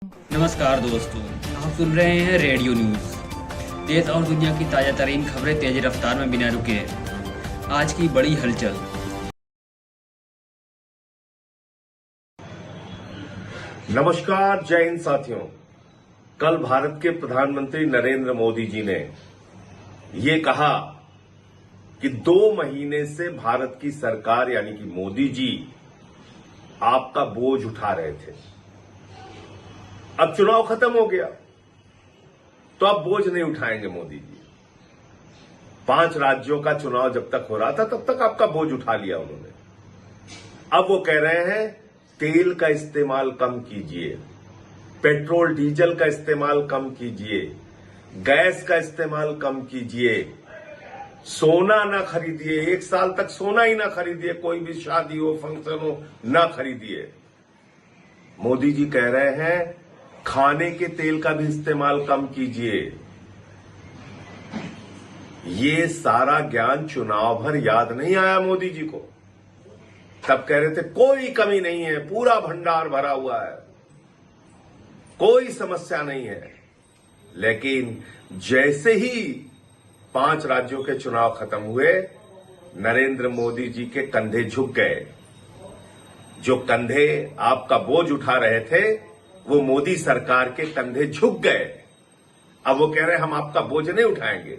नमस्कार दोस्तों, आप सुन रहे हैं रेडियो न्यूज। देश और दुनिया की ताजा तरीन खबरें तेज रफ्तार में बिना रुके। आज की बड़ी हलचल। नमस्कार, जय हिंद साथियों। कल भारत के प्रधानमंत्री नरेंद्र मोदी जी ने ये कहा कि 2 महीने से भारत की सरकार यानी कि मोदी जी आपका बोझ उठा रहे थे। अब चुनाव खत्म हो गया तो अब बोझ नहीं उठाएंगे मोदी जी। 5 राज्यों का चुनाव जब तक हो रहा था तब तक आपका बोझ उठा लिया उन्होंने। अब वो कह रहे हैं तेल का इस्तेमाल कम कीजिए, पेट्रोल डीजल का इस्तेमाल कम कीजिए, गैस का इस्तेमाल कम कीजिए, सोना ना खरीदिए, 1 साल तक सोना ही ना खरीदिए, कोई भी शादी हो फंक्शन हो ना खरीदिए। मोदी जी कह रहे हैं खाने के तेल का भी इस्तेमाल कम कीजिए। ये सारा ज्ञान चुनाव भर याद नहीं आया मोदी जी को। तब कह रहे थे कोई कमी नहीं है, पूरा भंडार भरा हुआ है, कोई समस्या नहीं है। लेकिन जैसे ही 5 राज्यों के चुनाव खत्म हुए, नरेंद्र मोदी जी के कंधे झुक गए। जो कंधे आपका बोझ उठा रहे थे वो मोदी सरकार के कंधे झुक गए। अब वो कह रहे हैं हम आपका बोझ नहीं उठाएंगे।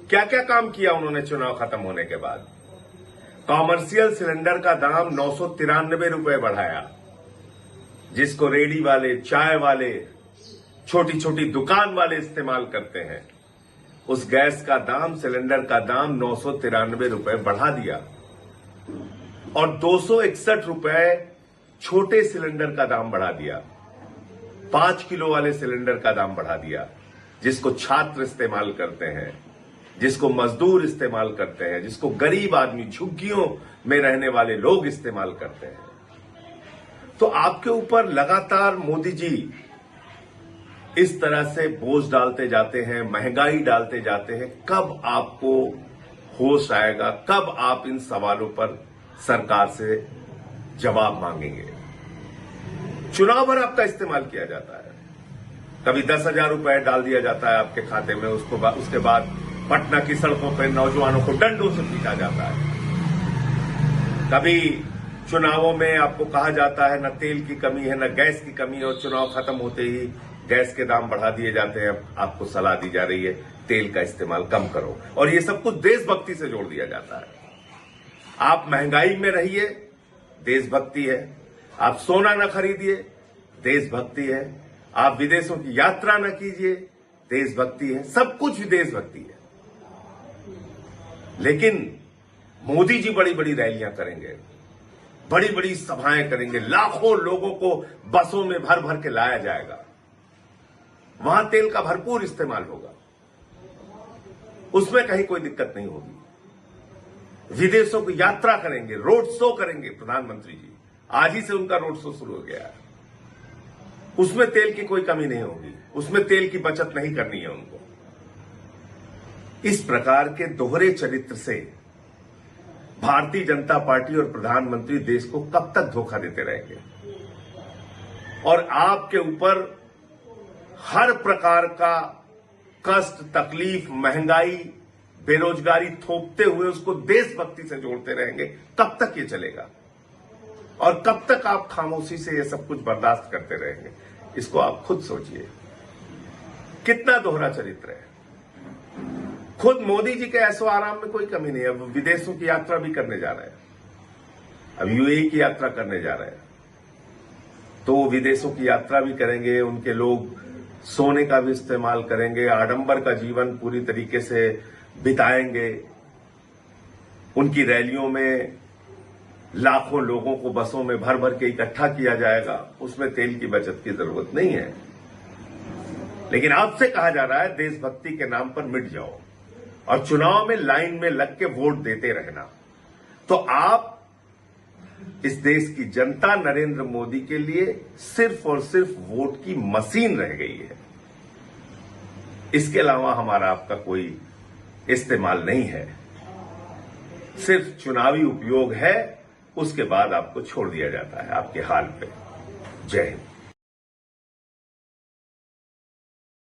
क्या क्या काम किया उन्होंने चुनाव खत्म होने के बाद? कॉमर्शियल सिलेंडर का दाम 993 रुपए बढ़ाया, जिसको रेडी वाले, चाय वाले, छोटी छोटी दुकान वाले इस्तेमाल करते हैं। उस गैस का दाम, सिलेंडर का दाम 993 रुपए बढ़ा दिया और 261 रुपए छोटे सिलेंडर का दाम बढ़ा दिया। 5 किलो वाले सिलेंडर का दाम बढ़ा दिया, जिसको छात्र इस्तेमाल करते हैं, जिसको मजदूर इस्तेमाल करते हैं, जिसको गरीब आदमी, झुग्गियों में रहने वाले लोग इस्तेमाल करते हैं। तो आपके ऊपर लगातार मोदी जी इस तरह से बोझ डालते जाते हैं, महंगाई डालते जाते हैं। कब आपको होश आएगा? कब आप इन सवालों पर सरकार से जवाब मांगेंगे? चुनाव भर आपका इस्तेमाल किया जाता है। कभी 10,000 रुपए डाल दिया जाता है आपके खाते में, उसके बाद पटना की सड़कों पर नौजवानों को डंडों से पीटा जाता है। कभी चुनावों में आपको कहा जाता है न तेल की कमी है न गैस की कमी है, और चुनाव खत्म होते ही गैस के दाम बढ़ा दिए जाते हैं। आपको सलाह दी जा रही है तेल का इस्तेमाल कम करो, और ये सब कुछ देशभक्ति से जोड़ दिया जाता है। आप महंगाई में रहिए, देशभक्ति है। आप सोना न खरीदिए, देशभक्ति है। आप विदेशों की यात्रा न कीजिए, देशभक्ति है। सब कुछ देशभक्ति है। लेकिन मोदी जी बड़ी बड़ी रैलियां करेंगे, बड़ी बड़ी सभाएं करेंगे, लाखों लोगों को बसों में भर भर के लाया जाएगा। वहां तेल का भरपूर इस्तेमाल होगा, उसमें कहीं कोई दिक्कत नहीं होगी। विदेशों की यात्रा करेंगे, रोड शो करेंगे प्रधानमंत्री जी। आज ही से उनका रोड शो शुरू हो गया है। उसमें तेल की कोई कमी नहीं होगी, उसमें तेल की बचत नहीं करनी है उनको। इस प्रकार के दोहरे चरित्र से भारतीय जनता पार्टी और प्रधानमंत्री देश को कब तक धोखा देते रहेंगे? और आपके ऊपर हर प्रकार का कष्ट, तकलीफ, महंगाई, बेरोजगारी थोपते हुए उसको देशभक्ति से जोड़ते रहेंगे। कब तक ये चलेगा? और कब तक आप खामोशी से ये सब कुछ बर्दाश्त करते रहेंगे? इसको आप खुद सोचिए। कितना दोहरा चरित्र है। खुद मोदी जी के ऐशो आराम में कोई कमी नहीं है। अब विदेशों की यात्रा भी करने जा रहे हैं, अब यूएई की यात्रा करने जा रहे हैं, तो विदेशों की यात्रा भी करेंगे। उनके लोग सोने का भी इस्तेमाल करेंगे, आडंबर का जीवन पूरी तरीके से बिताएंगे। उनकी रैलियों में लाखों लोगों को बसों में भर भर के इकट्ठा किया जाएगा। उसमें तेल की बचत की जरूरत नहीं है। लेकिन आपसे कहा जा रहा है देशभक्ति के नाम पर मिट जाओ और चुनाव में लाइन में लग के वोट देते रहना। तो आप, इस देश की जनता नरेंद्र मोदी के लिए सिर्फ और सिर्फ वोट की मशीन रह गई है। इसके अलावा हमारा आपका कोई इस्तेमाल नहीं है। सिर्फ चुनावी उपयोग है, उसके बाद आपको छोड़ दिया जाता है आपके हाल पे। जय हिंद।